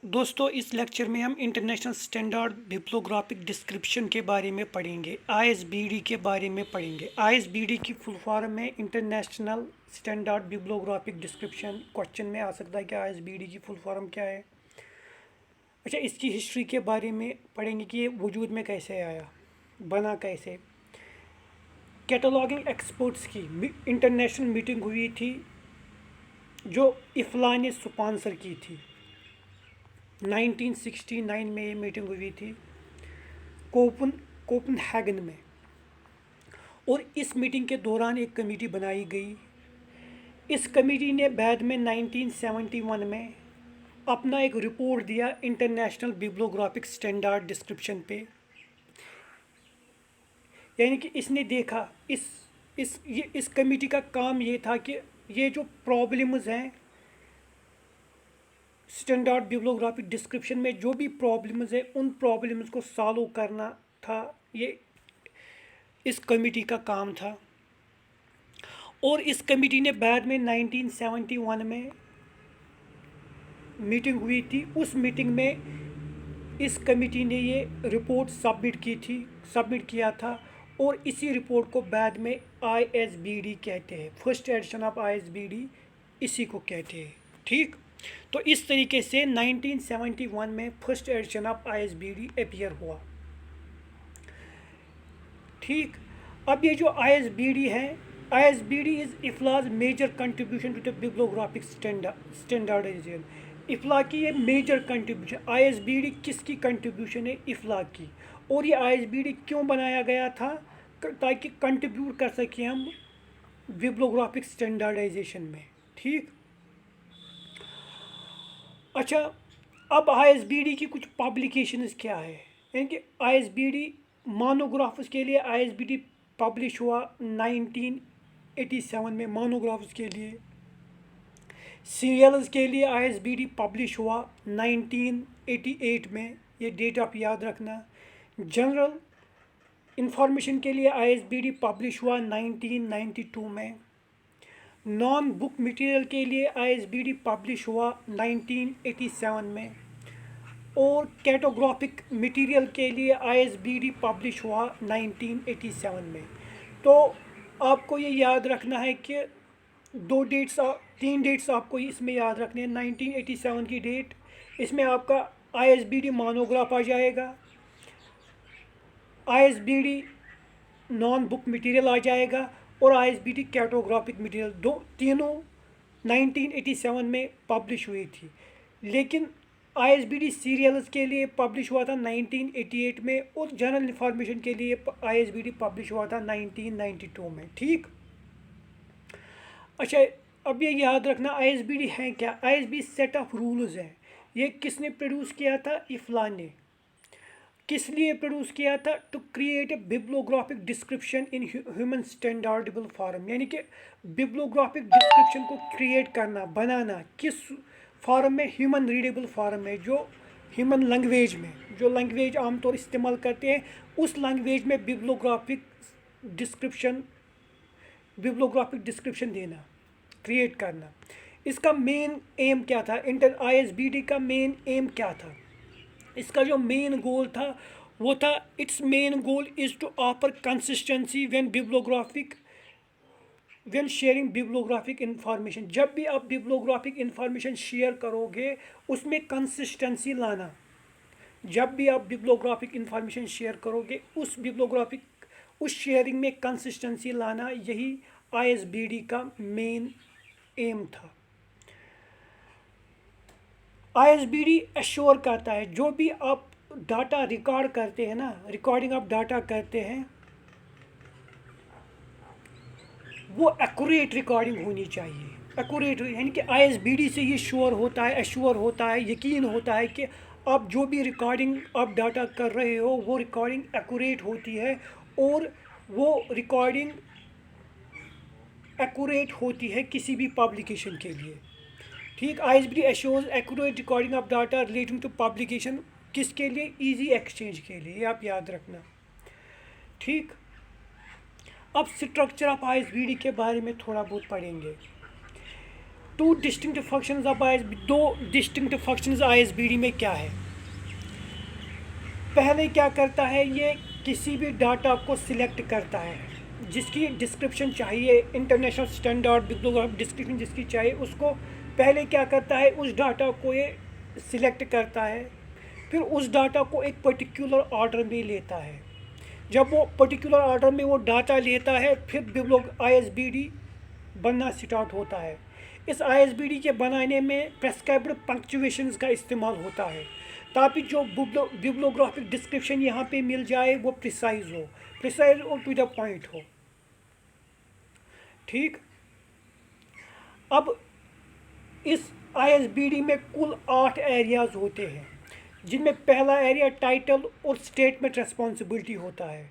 दोस्तों, इस लेक्चर में हम इंटरनेशनल स्टैंडर्ड बिब्लियोग्राफिक डिस्क्रिप्शन के बारे में पढ़ेंगे। आईएसबीडी के बारे में पढ़ेंगे। आईएसबीडी की फुल फॉर्म है international standard bibliographic description. Question में आ सकता है कि आईएसबीडी की फुल फॉर्म क्या है। अच्छा, इसकी हिस्ट्री के बारे में पढ़ेंगे कि ये वजूद में कैसे आया, बना कैसे। कैटलॉगिंग एक्सपर्ट्स की इंटरनेशनल मीटिंग हुई थी जो इफ्ला ने स्पॉन्सर की थी। 1969 में ये मीटिंग हुई थी कोपनहेगन में, और इस मीटिंग के दौरान एक कमेटी बनाई गई। इस कमेटी ने बाद में 1971 में अपना एक रिपोर्ट दिया इंटरनेशनल बिब्लियोग्राफिक स्टैंडर्ड डिस्क्रिप्शन पे। यानी कि इसने देखा इस कमेटी का काम ये था कि ये जो प्रॉब्लम्स हैं स्टैंडर्ड बिब्लियोग्राफिक डिस्क्रिप्शन में, जो भी प्रॉब्लम्स है उन प्रॉब्लम्स को सॉल्व करना था, ये इस कमेटी का काम था। और इस कमेटी ने बाद में 1971 में मीटिंग हुई थी। उस मीटिंग में इस कमेटी ने ये रिपोर्ट सबमिट किया था, और इसी रिपोर्ट को बाद में आईएसबीडी कहते हैं। फर्स्ट एडिशन ऑफ आईएसबीडी इसी को कहते हैं। ठीक, तो इस तरीके से 1971 में first edition of ISBD appear हुआ। ठीक, अब ये जो आईएसबीडी है, ISBD is IFLA's major contribution to the bibliographic standardisation. IFLA की ये मेजर कंट्रीब्यूशन, आईएसबीडी किसकी कंट्रीब्यूशन है? इफ्ला की। और ये आईएसबीडी क्यों बनाया गया था? ताकि कंट्रीब्यूट कर सकें हम बिब्लियोग्राफिक स्टैंडर्डाइजेशन में। ठीक, अच्छा, अब आईएसबीडी की कुछ पब्लिकेशंस क्या है। यानी कि आईएसबीडी मोनोग्राफ्स के लिए आईएसबीडी पब्लिश हुआ 1987 में मोनोग्राफ्स के लिए। सीरियल्स के लिए आईएसबीडी पब्लिश हुआ 1988 में, ये डेट आप याद रखना। जनरल इंफॉर्मेशन के लिए आईएसबीडी पब्लिश हुआ 1992 में। नॉन बुक मटेरियल के लिए आईएसबीडी पब्लिश हुआ 1987 में। और कैटोग्राफिक मटेरियल के लिए आईएसबीडी पब्लिश हुआ 1987 में। तो आपको ये याद रखना है कि तीन डेट्स आपको इसमें याद रखने हैं। 1987 की डेट, इसमें आपका आईएसबीडी मोनोग्राफ आ जाएगा, आईएसबीडी नॉन बुक मटेरियल आ जाएगा, और आईएसबीडी कैटोग्राफिक मटेरियल, तीनों 1987 में पब्लिश हुई थी। लेकिन आईएसबीडी सीरियल्स के लिए पब्लिश हुआ था 1988 में, और जनरल इंफॉर्मेशन के लिए आईएसबीडी पब्लिश हुआ था 1992 में। ठीक, अच्छा, अब ये याद रखना आईएसबीडी है क्या। आईएसबीडी सेट ऑफ रूल्स है। ये किसने प्रोड्यूस किया था? इफ्ला ने। किस लिए प्रोड्यूस किया था? To create a bibliographic description in human understandable form. यानी कि बिब्लियोग्राफिक डिस्क्रिप्शन को क्रिएट करना, बनाना किस फॉर्म में? ह्यूमन रीडेबल फॉर्म में, जो ह्यूमन लैंग्वेज में, जो लैंग्वेज आमतौर इस्तेमाल करते हैं उस लैंग्वेज में बिब्लियोग्राफिक डिस्क्रिप्शन देना, क्रिएट करना। इसका मेन एम क्या था? आईएसबीडी का मेन एम क्या था? इसका जो मेन गोल था वो था, it's main goal is to offer consistency when sharing bibliographic information. जब भी आप बिब्लियोग्राफिक इंफॉर्मेशन शेयर करोगे उसमें कंसिस्टेंसी लाना। जब भी आप बिब्लियोग्राफिक इंफॉर्मेशन शेयर करोगे उस शेयरिंग में कंसिस्टेंसी लाना, यही आईएसबीडी का मेन एम था। आईएसबीडी एश्योर करता है जो भी आप डाटा रिकॉर्ड करते हैं ना, रिकॉर्डिंग आप डाटा करते हैं, वो एक्यूरेट रिकॉर्डिंग होनी चाहिए। एक्यूरेट यानी कि आईएसबीडी से ये श्योर होता है, एश्योर होता है, यकीन होता है कि आप जो भी रिकॉर्डिंग आप डाटा कर रहे हो वो रिकॉर्डिंग एक्यूरेट होती है, और वो रिकॉर्डिंग एक्यूरेट होती है किसी भी पब्लिकेशन के लिए। ठीक, ISBD assures accurate recording of data relating to publication. किसके लिए? इजी एक्सचेंज के लिए, ये आप याद रखना। ठीक, अब स्ट्रक्चर ऑफ आईएसबीडी के बारे में थोड़ा बहुत पढ़ेंगे। Two distinct functions of ISBD, दो डिस्टिंक्ट फंक्शंस ISBD में क्या है। पहले क्या करता है, ये किसी भी डाटा को सिलेक्ट करता है जिसकी डिस्क्रिप्शन चाहिए, इंटरनेशनल स्टैंडर्ड बिब्लियोग्राफिक डिस्क्रिप्शन जिसकी चाहिए, उसको पहले क्या करता है, उस डाटा को ये सिलेक्ट करता है, फिर उस डाटा को एक पर्टिकुलर ऑर्डर में लेता है। जब वो पर्टिकुलर ऑर्डर में वो डाटा लेता है, फिर ISBD बनना स्टार्ट होता है। इस ISBD के बनाने में प्रेस्क्राइब्ड पंक्चुएशंस का इस्तेमाल होता है ताकि जो बिब्लियोग्राफिक डिस्क्रिप्शन यहाँ पे मिल जाए वो प्रिसाइज और टू द पॉइंट हो। ठीक, अब इस ISBD में कुल 8 एरियाज़ होते हैं, जिनमें पहला एरिया टाइटल और स्टेटमेंट रेस्पॉन्सिबिलिटी होता है,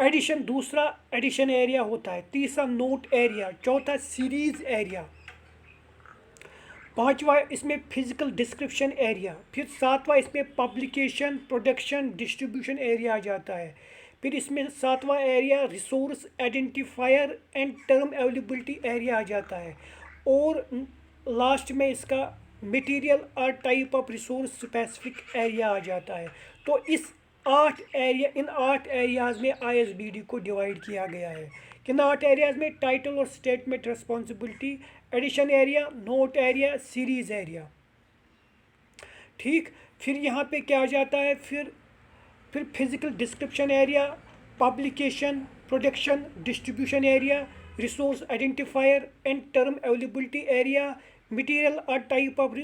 एडिशन दूसरा एडिशन एरिया होता है, तीसरा नोट एरिया, चौथा सीरीज़ एरिया, पांचवा इसमें फिजिकल डिस्क्रिप्शन एरिया, फिर सातवां इसमें पब्लिकेशन प्रोडक्शन डिस्ट्रीब्यूशन एरिया आ जाता है, फिर इसमें सातवां area resource identifier and term availability area आ जाता है, और लास्ट में इसका मटेरियल और type of resource specific area आ जाता है। तो इन 8 एरियाज़ में ISBD को डिवाइड किया गया है। किन 8 एरियाज़ में, टाइटल और statement responsibility, edition area, note area, series area. ठीक, फिर यहाँ पे क्या आ जाता है, फिर physical description area, publication production distribution area, resource identifier and term availability area, material और टाइप ऑफ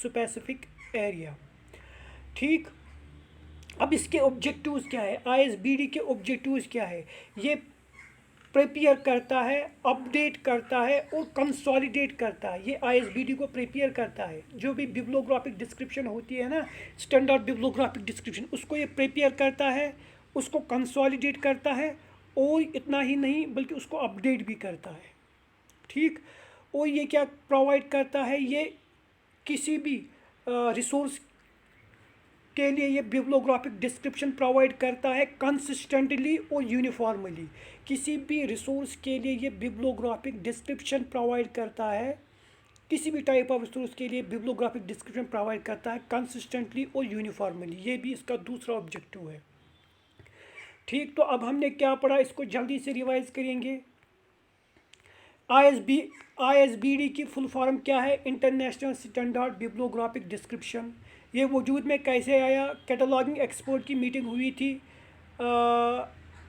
स्पेसिफिक एरिया। ठीक, अब इसके ऑब्जेक्टिव्स क्या है, ISBD के ऑब्जेक्टिव्स क्या है, ये प्रिपेयर करता है, अपडेट करता है और कंसोलिडेट करता है। ये ISBD को प्रिपेयर करता है, जो भी बिब्लियोग्राफिक डिस्क्रिप्शन होती है ना, स्टैंडर्ड बिब्लियोग्राफिक डिस्क्रिप्शन, उसको ये प्रिपेयर करता है, उसको कंसोलिडेट करता है, और इतना ही नहीं बल्कि उसको अपडेट भी करता है। ठीक, और ये क्या प्रोवाइड करता है, ये किसी भी रिसोर्स के लिए ये बिब्लियोग्राफिक डिस्क्रिप्शन प्रोवाइड करता है कंसिस्टेंटली और यूनिफॉर्मली। किसी भी रिसोर्स के लिए ये बिब्लियोग्राफिक डिस्क्रिप्शन प्रोवाइड करता है, किसी भी टाइप ऑफ रिसोर्स के लिए बिब्लियोग्राफिक डिस्क्रिप्शन प्रोवाइड करता है कंसिस्टेंटली और यूनिफॉर्मली। ये भी इसका दूसरा ऑब्जेक्टिव है। ठीक, तो अब हमने क्या पढ़ा, इसको जल्दी से रिवाइज करेंगे। ISBD की फुल फॉर्म क्या है, इंटरनेशनल स्टैंडर्ड बिब्लियोग्राफिक डिस्क्रिप्शन। ये वजूद में कैसे आया, कैटलॉगिंग एक्सपर्ट की मीटिंग हुई थी,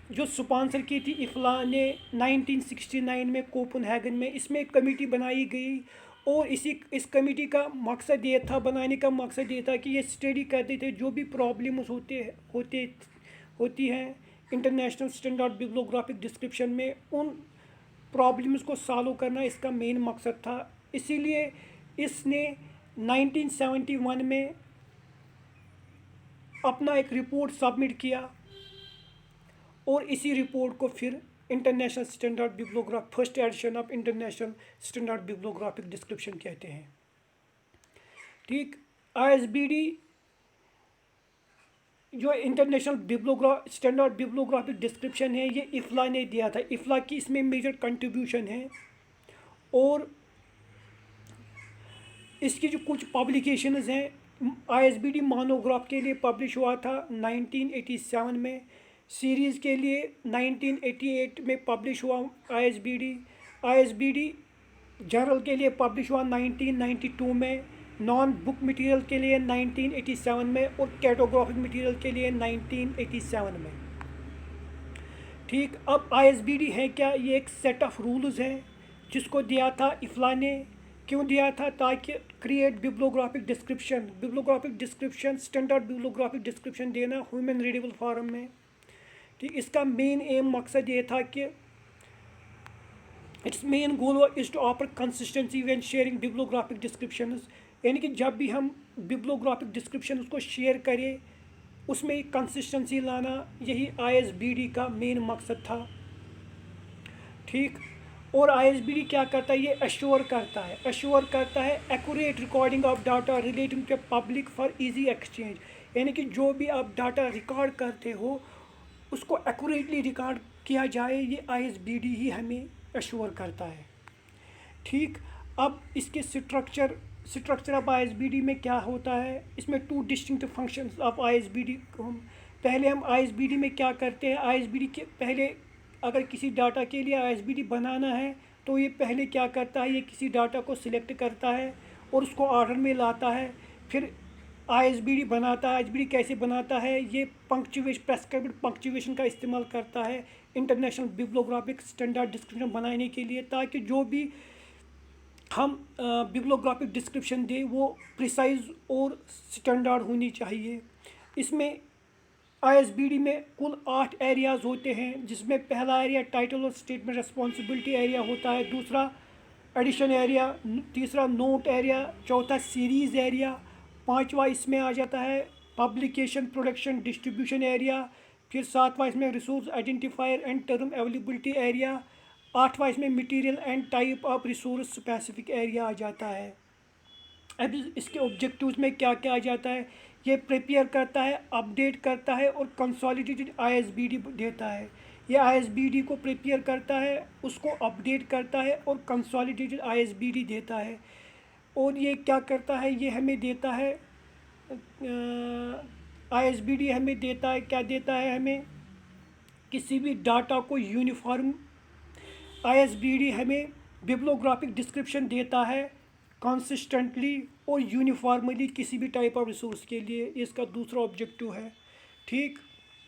जो स्पॉन्सर की थी इफ्ला ने 1969 में कोपनहेगन में। इसमें एक कमेटी बनाई गई, और इस कमेटी का मकसद ये था, बनाने का मकसद ये था कि ये स्टडी करते थे जो भी प्रॉब्लम्स होती हैं इंटरनेशनल स्टैंडर्ड बिब्लियोग्राफिक डिस्क्रिप्शन में, उन प्रॉब्लम्स को सॉल्व करना इसका मेन मकसद था। इसीलिए इसने 1971 में अपना एक रिपोर्ट सबमिट किया, और इसी रिपोर्ट को फिर international standard bibliographic first edition of international standard bibliographic description कहते हैं। ठीक, ISBD जो इंटरनेशनल स्टैंडर्ड बिब्लियोग्राफिक डिस्क्रिप्शन है, ये इफ्ला ने दिया था। इफ्ला की इसमें मेजर कंट्रीब्यूशन है, और इसकी जो कुछ पब्लिकेशंस हैं, ISBD मोनोग्राफ के लिए पब्लिश हुआ था 1987 में, सीरीज़ के लिए 1988 में पब्लिश हुआ ISBD जर्नल के लिए पब्लिश हुआ 1992 में, नॉन बुक मटेरियल के लिए 1987 में, और कैटोग्राफिक मटेरियल के लिए 1987 में। ठीक, अब ISBD है क्या, ये एक सेट ऑफ रूल्स हैं जिसको दिया था इफ्ला ने। क्यों दिया था, ताकि create bibliographic description standard bibliographic description देना ह्यूमन रीडेबल फॉर्म में। ठीक, इसका मेन एम मकसद ये था कि it's main goal is to offer consistency when sharing bibliographic descriptions, यानी कि जब भी हम बिब्लियोग्राफिक डिस्क्रिप्शन उसको शेयर करें, उसमें कंसिस्टेंसी लाना, यही ISBD का मेन मकसद था। ठीक, और ISBD क्या करता है, ये अश्योर करता है accurate recording of data relating to public for easy exchange, यानी कि जो भी आप डाटा रिकॉर्ड करते हो उसको एक्यूरेटली रिकॉर्ड किया जाए, ये ISBD ही हमें एश्योर करता है। ठीक, अब इसके स्ट्रक्चर ऑफ ISBD में क्या होता है, इसमें 2 डिस्टिंक्ट फंक्शंस ऑफ ISBD को हम ISBD में क्या करते हैं, ISBD के पहले अगर किसी डाटा के लिए ISBD बनाना है तो ये पहले क्या करता है, ये किसी डाटा को सिलेक्ट करता है और उसको ऑर्डर में लाता है, फिर ISBD बनाता है। ISBD कैसे बनाता है, ये प्रेस्क्राइब्ड पंक्चुएशन का इस्तेमाल करता है इंटरनेशनल बिब्लियोग्राफिक स्टैंडर्ड डिस्क्रिप्शन बनाने के लिए, ताकि जो भी हम बिब्लियोग्राफिक डिस्क्रिप्शन दें वो प्रिसाइज और स्टैंडर्ड होनी चाहिए। इसमें ISBD में कुल 8 एरियाज़ होते हैं, जिसमें पहला एरिया टाइटल और स्टेटमेंट रिस्पॉन्सिबिलिटी एरिया होता है, दूसरा एडिशन एरिया, तीसरा नोट एरिया, चौथा सीरीज़ एरिया, पांचवा इसमें आ जाता है पब्लिकेशन प्रोडक्शन डिस्ट्रीब्यूशन एरिया, फिर सातवां इसमें resource identifier and term availability area, आठवां इसमें material and type of resource specific area आ जाता है। अब इसके ऑब्जेक्टिव्स में क्या क्या आ जाता है, ये प्रिपेयर करता है, अपडेट करता है और कंसोलिडेटेड ISBD देता है। ये ISBD को प्रिपेयर करता है, उसको अपडेट करता है और कंसोलिडेटेड ISBD देता है। और ये क्या करता है, ये हमें देता है ISBD हमें देता है, क्या देता है हमें, किसी भी डाटा को यूनिफॉर्म ISBD हमें बिब्लियोग्राफिक डिस्क्रिप्शन देता है कंसिस्टेंटली और यूनिफॉर्मली किसी भी टाइप ऑफ रिसोर्स के लिए। इसका दूसरा ऑब्जेक्टिव है। ठीक,